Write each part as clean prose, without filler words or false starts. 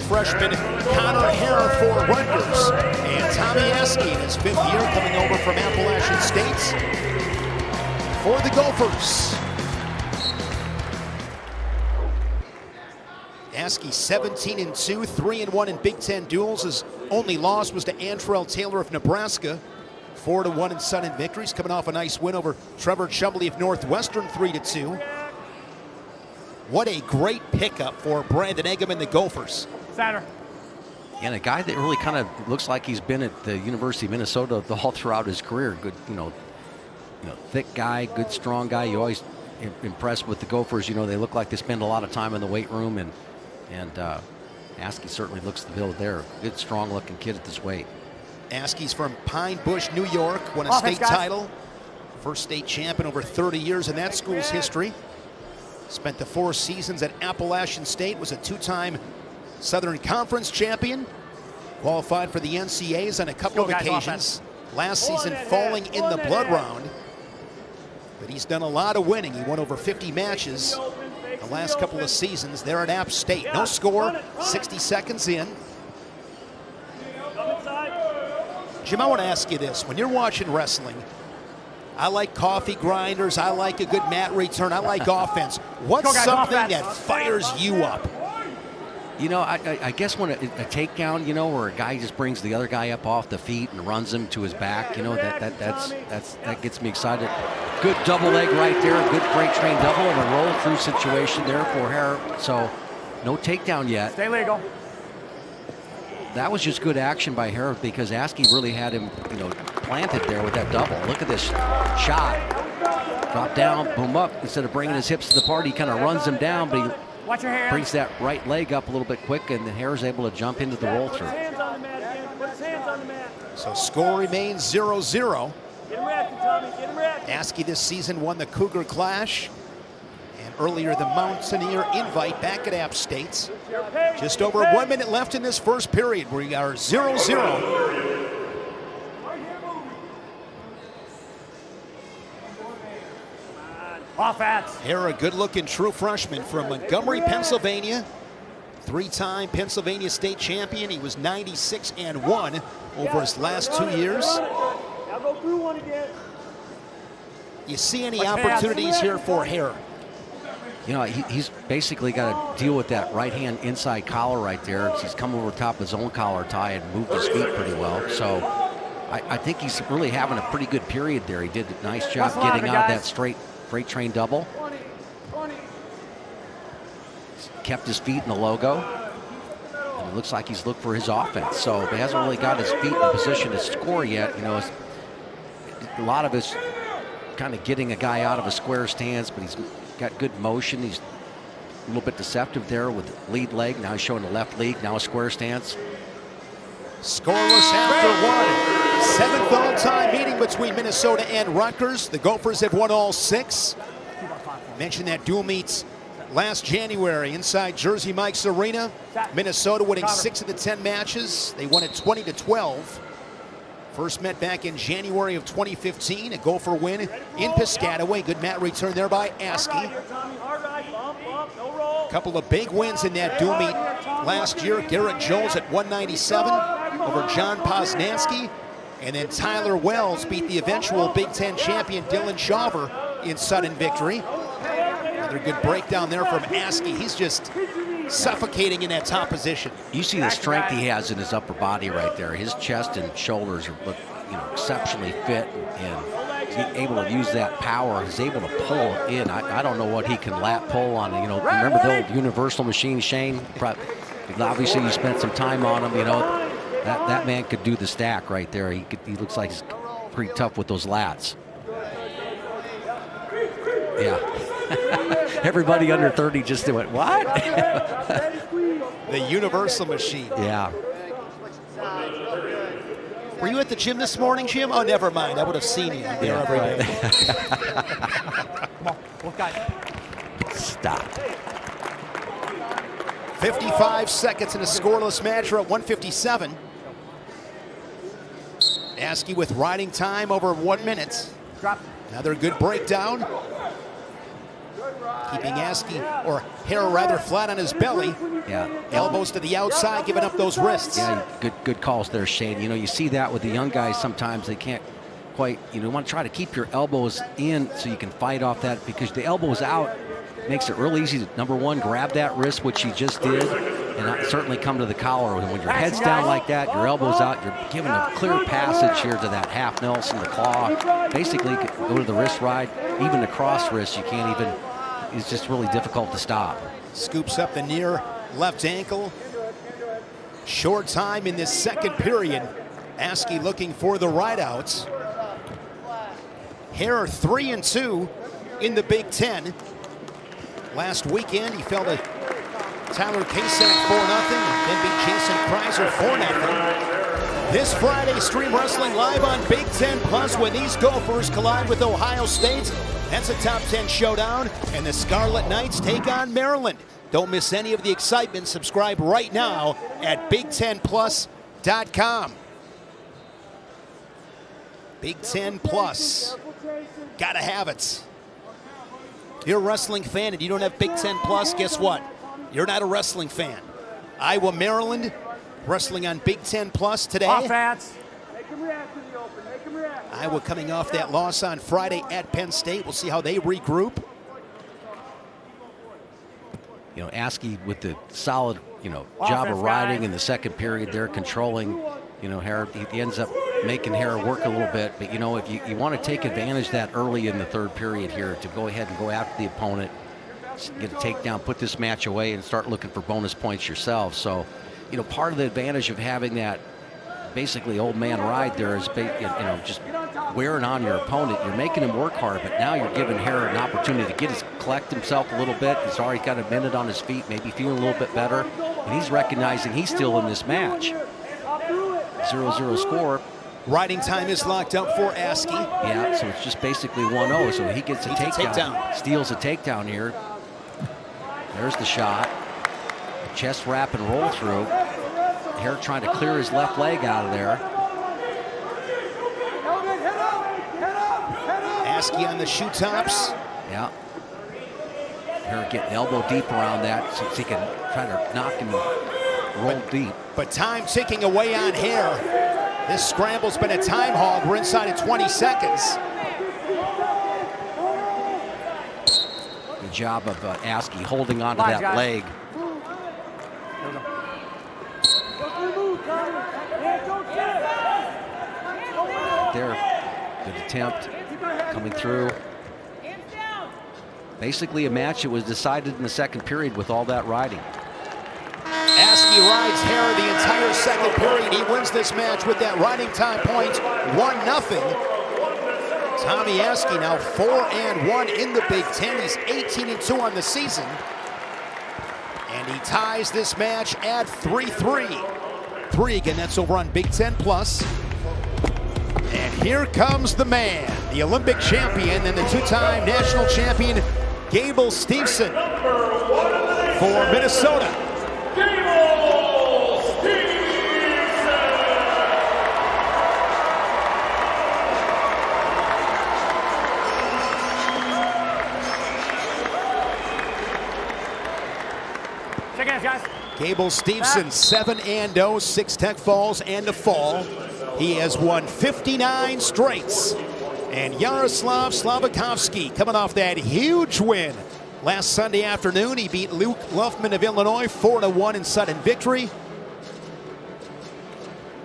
freshman Harer for Rutgers. And Tommy Askey in his 5th year coming over from Appalachian State for the Gophers. Askey 17-2, 3-1 in Big Ten duels. His only loss was to Antrell Taylor of Nebraska. 4-1 in Sudden victories, coming off a nice win over Trevor Chubley of Northwestern, 3-2. What a great pickup for Brandon Eggum and the Gophers. Satter. And a guy that really kind of looks like he's been at the University of Minnesota all throughout his career. Good, thick guy, good, strong guy. You always impressed with the Gophers. They look like they spend a lot of time in the weight room, and Askey certainly looks the bill there. Good, strong-looking kid at this weight. Askey's from Pine Bush, New York, won a state title. First state champ in over 30 years in that school's history. Spent the 4 seasons at Appalachian State, was a 2-time Southern Conference champion. Qualified for the NCAAs on a couple of occasions. Last season falling in the blood round. But he's done a lot of winning. He won over 50 matches the last couple of seasons there at App State. No score, 60 seconds in. Jim, I want to ask you this. When you're watching wrestling, I like coffee grinders, I like a good mat return, I like offense. What's something that fires you up? I guess when a takedown, where a guy just brings the other guy up off the feet and runs him to his back, that gets me excited. Good double leg right there, a good freight train double, and a roll through situation there for Harer. So no takedown yet. Stay legal. That was just good action by Harer because Askey really had him, planted there with that double. Look at this shot. Drop down, boom up. Instead of bringing his hips to the party, he kind of runs him down, but he watch your hands. Brings that right leg up a little bit quick, and then Harer's able to jump into the roll through. So score remains 0-0. Get him wrapped, Tommy. Get him wrapped. Askey this season won the Cougar Clash, and earlier the Mountaineer Invite back at App State. Just over 1 minute left in this first period. We are 0-0. Offense. Harer, a good-looking true freshman from Montgomery, Pennsylvania. 3-time Pennsylvania state champion. He was 96-1 over his last 2 years. Now go through one again. You see any opportunities here for Harer? He's basically got to deal with that right hand inside collar right there. He's come over top of his own collar tie and moved his feet pretty well. So I think he's really having a pretty good period there. He did a nice job getting out of that straight freight train double. He's kept his feet in the logo. And it looks like he's looked for his offense. So he hasn't really got his feet in position to score yet. A lot of it's kind of getting a guy out of a square stance, but he's got good motion. He's a little bit deceptive there with the lead leg. Now he's showing the left leg, now a square stance. Scoreless after one. 7th all-time meeting between Minnesota and Rutgers. The Gophers have won all 6. Mentioned that dual meet last January inside Jersey Mike's Arena. Minnesota winning 6 of the 10 matches. They won it 20-12. First met back in January of 2015. A Gopher win in Piscataway. Good mat return there by Askey. A couple of big wins in that dual meet last year. Garrett Jones at 197 over John Poznansky. And then Tyler Wells beat the eventual Big Ten champion Dylan Shawver in sudden victory. Another good breakdown there from Askey. He's just suffocating in that top position. You see the strength he has in his upper body right there. His chest and shoulders look, exceptionally fit, and he's able to use that power. He's able to pull in. I don't know what he can lap pull on. Remember the old Universal machine, Shane? Obviously, you spent some time on him. That man could do the stack right there. He looks like he's pretty tough with those lats. Yeah. Everybody under 30 just went, what? The Universal machine. Yeah. Were you at the gym this morning, Jim? Oh, never mind. I would have seen you there every day. Come on, both guys. Stop. 55 seconds in a scoreless match. We're at 157. Askey with riding time over 1 minute. Drop. Another good breakdown. keeping Askey, or Harer rather, flat on his belly. Yeah. Elbows to the outside, giving up those wrists. Yeah, good calls there, Shane. You know, you see that with the young guys sometimes. They can't quite, you want to try to keep your elbows in so you can fight off that, because the elbows out makes it real easy to, number one, grab that wrist, which he just did, and certainly come to the collar. When your head's down like that, your elbow's out, you're giving a clear passage here to that half Nelson, the claw. Basically, go to the wrist ride, even the cross wrist, you can't even, it's just really difficult to stop. Scoops up the near left ankle. Short time in this second period. Askey looking for the rideouts. Harer 3-2 in the Big Ten. Last weekend, he fell to Tyler Kasek 4-0, and then beat Jason Kreiser 4-0. This Friday, stream wrestling live on Big Ten Plus when these Gophers collide with Ohio State. That's a top 10 showdown, and the Scarlet Knights take on Maryland. Don't miss any of the excitement. Subscribe right now at BigTenPlus.com. Big Ten Plus. Gotta have it. You're a wrestling fan and you don't have Big Ten Plus, guess what? You're not a wrestling fan. Iowa, Maryland, wrestling on Big Ten Plus today. Offense. Make him react to the open. Make him react. Iowa coming off that loss on Friday at Penn State. We'll see how they regroup. You know, Askey with the solid, job of riding in the second period there, controlling, Harer. He ends up making Harer work a little bit. But, if you want to take advantage of that early in the third period here, to go ahead and go after the opponent, get a takedown, put this match away, and start looking for bonus points yourself. So, part of the advantage of having that basically old man ride there is, just wearing on your opponent. You're making him work hard, but now you're giving Harer an opportunity to collect himself a little bit. He's already got a minute on his feet, maybe feeling a little bit better, and he's recognizing he's still in this match. 0-0 score. Riding time is locked up for Askey. Yeah, so it's just basically 1-0, so he gets a takedown. Steals a takedown here. There's the shot. Chest wrap and roll through. Harer trying to clear his left leg out of there. Askey on the shoe tops. Yeah. Harer getting elbow deep around that so he can try to knock him roll deep. But time ticking away on Harer. This scramble's been a time hog. We're inside of 20 seconds. Good job of Askey holding onto that leg. There, good attempt coming through. Basically a match that was decided in the second period with all that riding. Askey rides Harer the entire second period. He wins this match with that riding time point, 1-0. Tommy Askey now 4-1 in the Big Ten. He's 18-2 on the season. And he ties this match at 3-3. 3 again, that's over on Big Ten Plus. And here comes the man, the Olympic champion and the two-time national champion, Gable Steveson for Minnesota. Gable Steveson! Shake hands, guys. Gable Steveson, 7-0, 6 tech falls and a fall. He has won 59 straights. And Yaraslau Slavikouski coming off that huge win last Sunday afternoon. He beat Luke Luffman of Illinois 4-1 in sudden victory.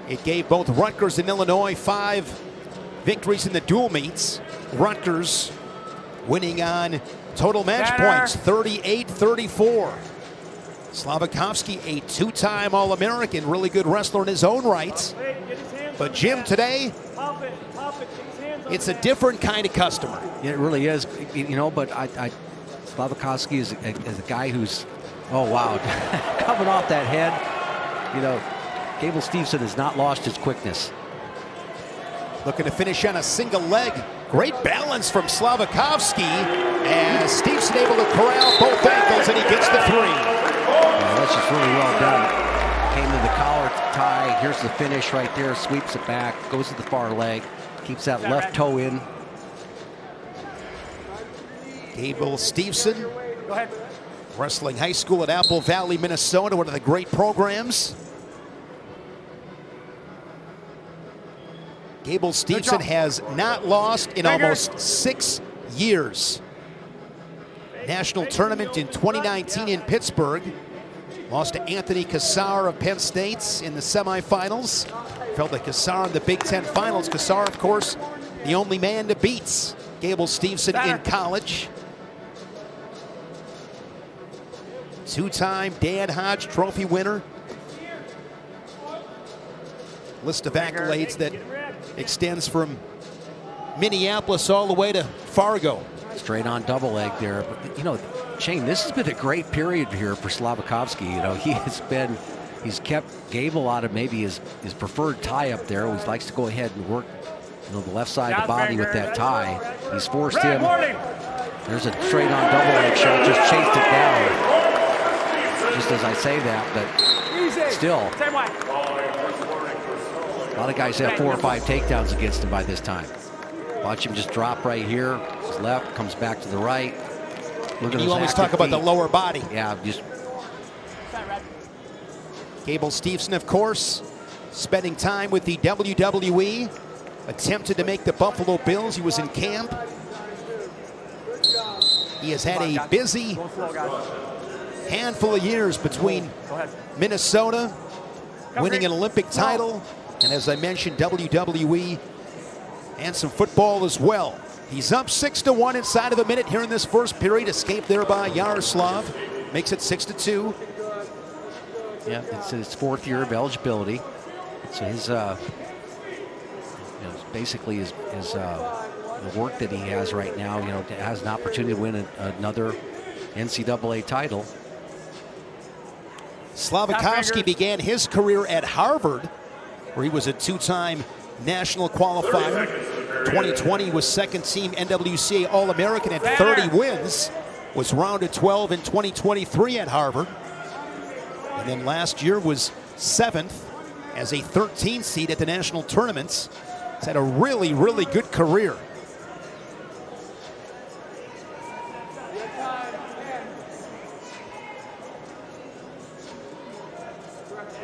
It gave both Rutgers and Illinois 5 victories in the dual meets. Rutgers winning on total match points, 38-34. Slavikouski, a two-time All-American, really good wrestler in his own right. But Jim, today, it's a different kind of customer. It really is, but Slavikouski is a guy who's, oh wow, coming off that head. Gable Steveson has not lost his quickness. Looking to finish on a single leg. Great balance from Slavikouski as Steveson able to corral both ankles, and he gets the 3. Yeah, that's just really well done. Came to the collar tie. Here's the finish right there. Sweeps it back. Goes to the far leg. Keeps that left toe in. Gable Steveson, Go ahead. wrestling high school at Apple Valley, Minnesota, one of the great programs. Gable Steveson has not lost in almost 6 years. National tournament in 2019 in Pittsburgh. Lost to Anthony Cassar of Penn State in the semifinals. Felt like Cassar in the Big Ten finals. Cassar, of course, the only man to beat Gable Steveson in college. Two-time Dan Hodge Trophy winner. List of accolades that extends from Minneapolis all the way to Fargo. Straight on double leg there. But, you know, Shane, this has been a great period here for Slavikouski. You know, he's kept Gable out of maybe his preferred tie up there. He likes to go ahead and work, you know, the left side of the body with that tie. He's forced him. There's a straight on double leg shot, just chased it down. Just as I say that, but still. A lot of guys have 4 or 5 takedowns against him by this time. Watch him just drop right here. His left comes back to the right. Look at you always talk about the lower body. Yeah, just. Gable Steveson, of course, spending time with the WWE. Attempted to make the Buffalo Bills. He was in camp. He has had a busy handful of years between Minnesota, winning an Olympic title, and as I mentioned, WWE and some football as well. He's up 6-1 inside of a minute here in this first period. Escaped there by Yaraslau. Makes it 6-2. Yeah, it's his 4th year of eligibility. So his, you know, basically his the work that he has right now, you know, has an opportunity to win another NCAA title. Slavikouski began his career at Harvard, where he was a 2-time national qualifier. 2020 was second team NWCA All-American, had 30 wins. Was rounded 12 in 2023 at Harvard. And then last year was 7th as a 13 seed at the national tournaments. He's had a really, really good career.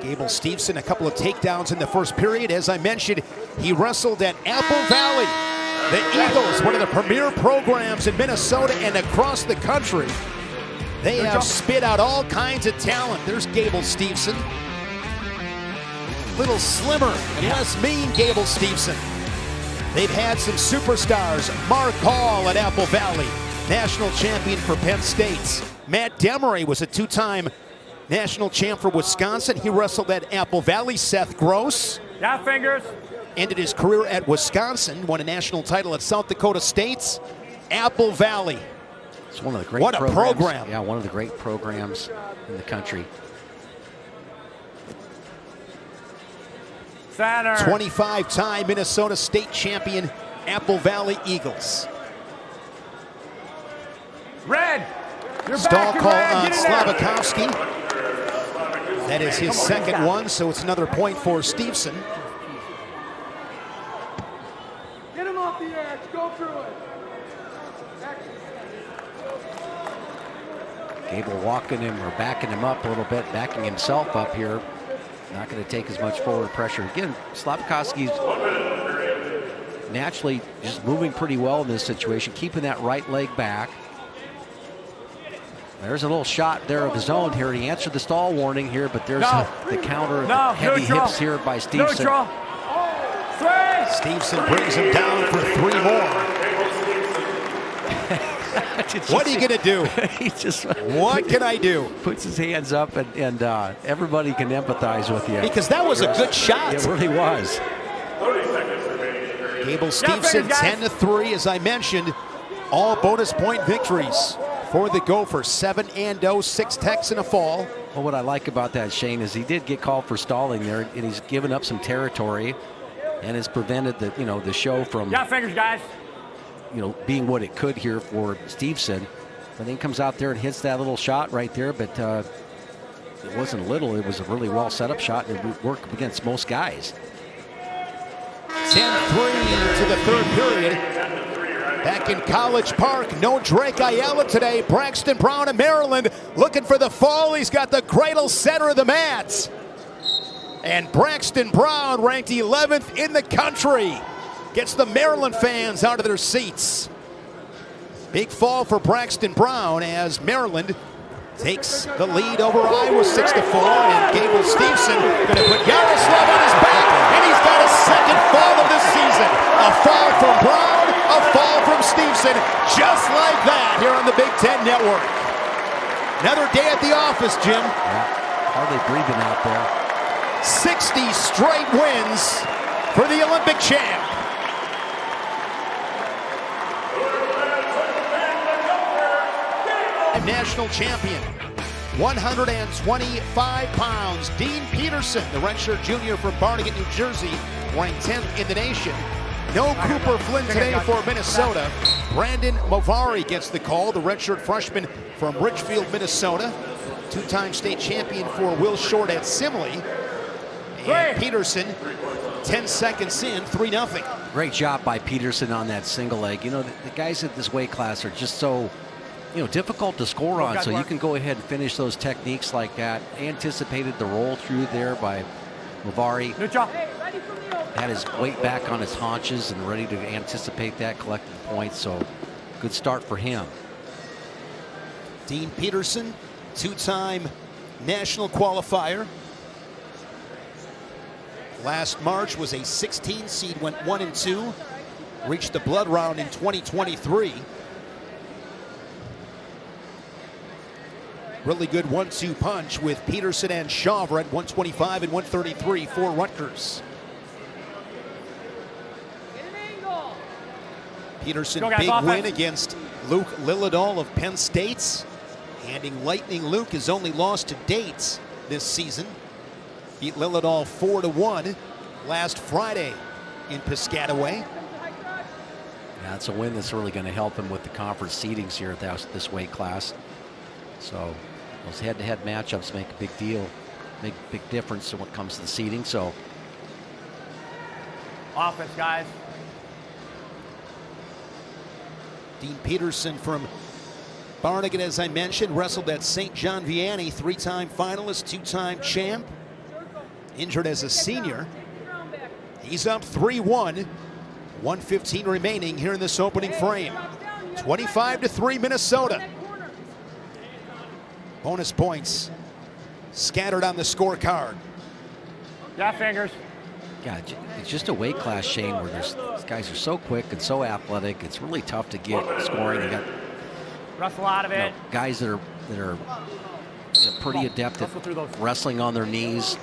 Gable Steveson, a couple of takedowns in the first period. As I mentioned, he wrestled at Apple Valley. The Eagles, one of the premier programs in Minnesota and across the country. They have spit out all kinds of talent. There's Gable Steveson. Little slimmer and less mean Gable Steveson. They've had some superstars. Mark Hall at Apple Valley, national champion for Penn State. Matt Demery was a 2-time national champ for Wisconsin. He wrestled at Apple Valley. Seth Gross. Down fingers. Ended his career at Wisconsin. Won a national title at South Dakota State. Apple Valley. It's one of the great What a program. Yeah, one of the great programs in the country. Center. 25-time Minnesota State champion, Apple Valley Eagles. Red. Stall call on Slavikouski. That is his second one, so it's another point for Steveson. Get him off the edge. Go through it. Gable walking him or backing him up a little bit, backing himself up here. Not going to take as much forward pressure. Again, Slavikowski's naturally just moving pretty well in this situation, keeping that right leg back. There's a little shot there of his own here. He answered the stall warning here, but there's the counter, the heavy hips here by Steveson. Steveson brings him down for 3 more. What are you going to do? He just what can I do? Puts his hands up, and everybody can empathize with you. Because that was a good shot. It really was. Gable Steveson 10-3, as I mentioned. All bonus point victories for the Gophers. 7-0, 6 techs and a fall. Well, what I like about that, Shane, is he did get called for stalling there, and he's given up some territory, and has prevented the show from fingers, guys. Being what it could here for Steveson. But then he comes out there and hits that little shot right there, but it wasn't little. It was a really well set up shot, and it would work against most guys. 10-3 to the third period. Back in College Park, no Drake Ayala today. Braxton Brown of Maryland looking for the fall. He's got the cradle center of the mat. And Braxton Brown, ranked 11th in the country, gets the Maryland fans out of their seats. Big fall for Braxton Brown as Maryland takes the lead over Iowa 6-4, and Gable Steveson going to put Yaraslau on his back, and he's got a second fall of the season. A fall from Brown, a fall from Steveson, just like that here on the Big Ten Network. Another day at the office, Jim. Yeah. How are they breathing out there? 60 straight wins for the Olympic champ. National champion, 125 pounds, Dean Peterson, the redshirt junior from Barnegat, New Jersey, ranked 10th in the nation. No Cooper Flynn today for Minnesota. Brandon Morvari gets the call, the redshirt freshman from Richfield, Minnesota. Two-time state champion for Will Short at Simley. And Peterson, 10 seconds in, 3-0. Great job by Peterson on that single leg. You know, the guys at this weight class are just so, difficult to score on, so you can go ahead and finish those techniques like that. Anticipated the roll through there by Morvari. Had his weight back on his haunches and ready to anticipate that, collected the points, so good start for him. Dean Peterson, two-time national qualifier. Last March was a 16 seed, went 1-2, reached the blood round in 2023. Really good 1-2 punch with Peterson and Shaver at 125 and 133 for Rutgers. Peterson, big win against Luke Lillidahl of Penn State. Handing Lightning Luke his only loss to date this season. Beat Lillidahl 4-1 last Friday in Piscataway. Yeah, it's a win that's really going to help him with the conference seedings here at this weight class. So those head-to-head matchups make a big deal, make a big difference when it comes to the seeding. So offense, guys. Dean Peterson from Barnegat, as I mentioned, wrestled at St. John Vianney, three-time finalist, two-time champ. Injured as a senior. He's up 3-1. 1:15 remaining here in this opening frame. 25-3 Minnesota. Bonus points scattered on the scorecard. Yeah, fingers. yeah, it's just a weight class, Shane, where these guys are so quick and so athletic. It's really tough to get scoring. You got Wrestle out of it. Guys that are pretty adept at wrestling on their knees,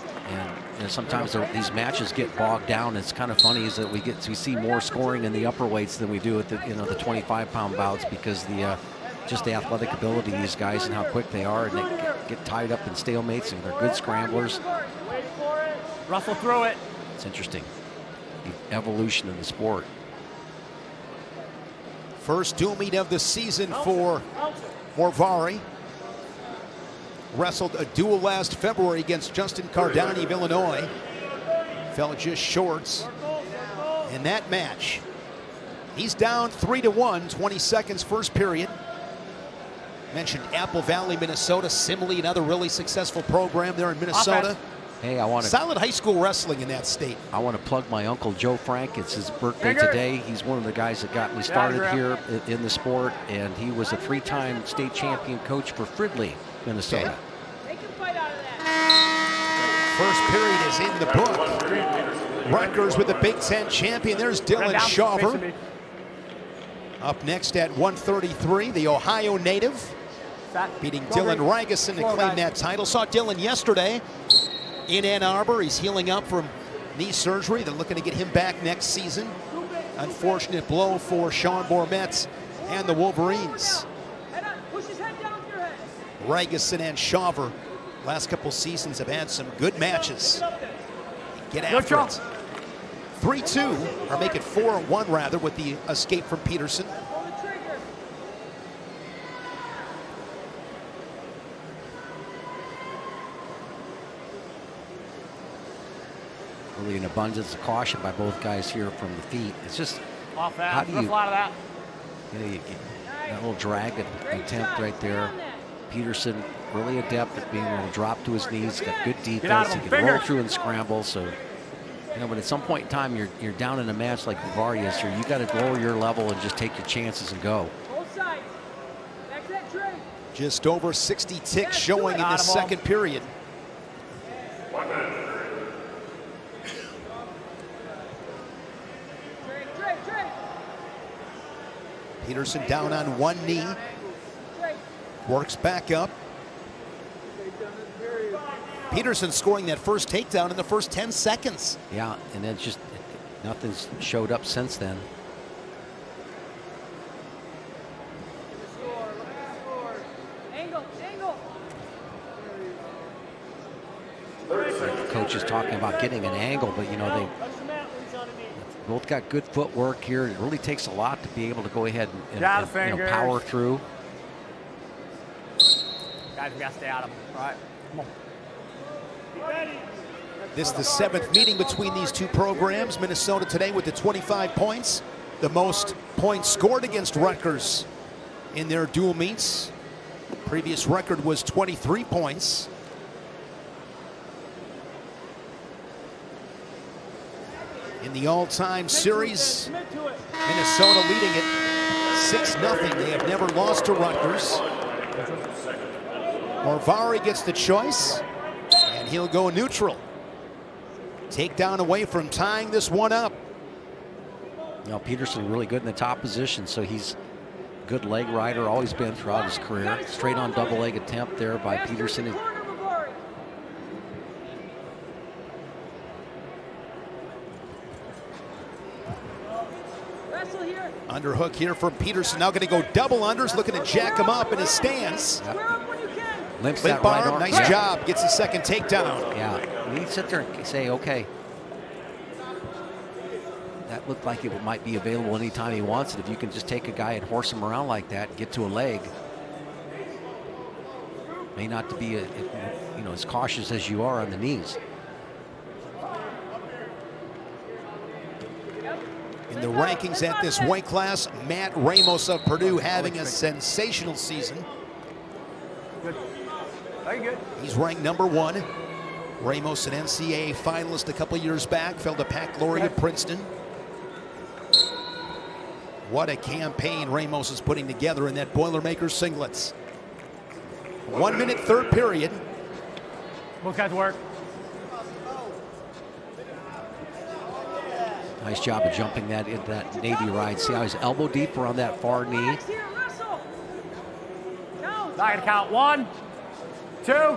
and sometimes these matches get bogged down. It's kind of funny is that we see more scoring in the upper weights than we do at the the 25-pound bouts, because just the athletic ability of these guys and how quick they are, and they get tied up in stalemates, and they're good scramblers. Wrestle through it. It's interesting, the evolution of the sport. First dual meet of the season for Morvari. Wrestled a duel last February against Justin Cardani of Illinois. Fell just short in that match. He's down 3-1, 20 seconds first period. Mentioned Apple Valley, Minnesota, Simley, another really successful program there in Minnesota. Offense. Hey, I want to solid high school wrestling in that state. I want to plug my uncle Joe Frank. It's his birthday today. He's one of the guys that got me started here in the sport, and he was a 3-time state champion coach for Fridley, Minnesota. Okay. First period is in the book. Rutgers with the Big Ten champion. There's Dylan Shaver. Up next at 133, the Ohio native, beating Dylan Rigason to claim that title. Saw Dylan yesterday in Ann Arbor. He's healing up from knee surgery. They're looking to get him back next season. Unfortunate blow for Sean Bormetz and the Wolverines. Rigason and Shaver, last couple seasons, have had some good matches. Get after it. 3-2, or make it 4-1 rather, with the escape from Peterson. Really an abundance of caution by both guys here from the feet. It's just off that. How do you, a lot of that. that little drag attempt right there. Peterson really adept at being able to drop to his knees. Got good defense. He can roll through and scramble. So, but at some point in time, you're down in a match like Morvari is here. You got to lower your level and just take your chances and go. Just over 60 ticks showing in the second period. Peterson down on one knee. Works back up. Peterson scoring that first takedown in the first 10 seconds. Yeah, and then just nothing's showed up since then. The coach is talking about getting an angle, but they both got good footwork here. It really takes a lot to be able to go ahead and power through. Guys, we got to stay out of them. All right, come on. This is the 7th meeting between these two programs. Minnesota today with the 25 points, the most points scored against Rutgers in their dual meets. Previous record was 23 points. In the all-time series, Minnesota leading it 6-0. They have never lost to Rutgers. Morvari gets the choice, and he'll go neutral. Takedown away from tying this one up. Peterson really good in the top position, so he's a good leg rider, always been throughout his career. Straight on double leg attempt there by Peterson. Underhook here from Peterson. Now going to go double unders, looking to jack him up in his stance. Yep. Limps Limp that right arm. Nice job. Gets the second takedown. Yeah, you sit there and say, okay, that looked like it might be available anytime he wants it. If you can just take a guy and horse him around like that, get to a leg. May not to be as cautious as you are on the knees. In the rankings at this weight class, Matt Ramos of Purdue having a sensational season. Good. Very good. He's ranked #1. Ramos, an NCAA finalist a couple years back, fell to Pac laureate at Princeton. What a campaign Ramos is putting together in that Boilermakers singlets. 1 minute, third period. Both guys work. Nice job of jumping that into that Navy ride. See how he's elbow deep around that far knee. Not gonna count. 1, 2,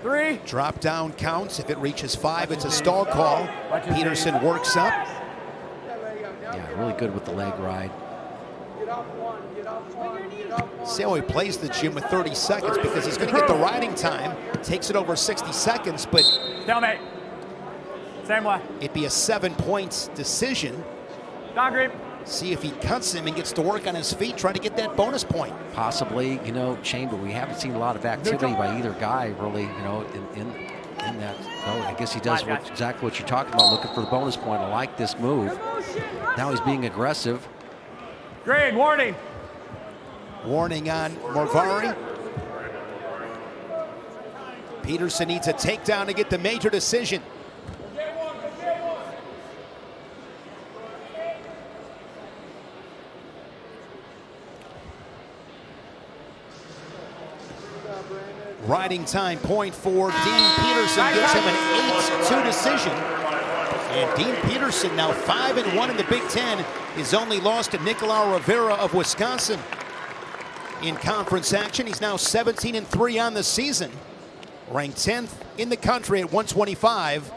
3. Drop down counts. If it reaches 5, it's a stall call. Peterson works up. Yeah, really good with the leg ride. See how he plays the gym with 30 seconds because he's going to get the riding time. Takes it over 60 seconds, but Stalemate. Same way. it'd be a 7-point decision. Don Green. See if he cuts him and gets to work on his feet, try to get that bonus point. Possibly, Shane, but we haven't seen a lot of activity by either guy, really, in that. So I guess he does exactly what you're talking about, looking for the bonus point. I like this move. Now he's being aggressive. Green, warning. Warning on Morvari. Peterson needs a takedown to get the major decision. Riding time point for Dean Peterson gives him an 8-2 decision. And Dean Peterson now 5-1 in the Big Ten. His only loss to Nicolau Rivera of Wisconsin. In conference action, he's now 17-3 on the season. Ranked 10th in the country at 125.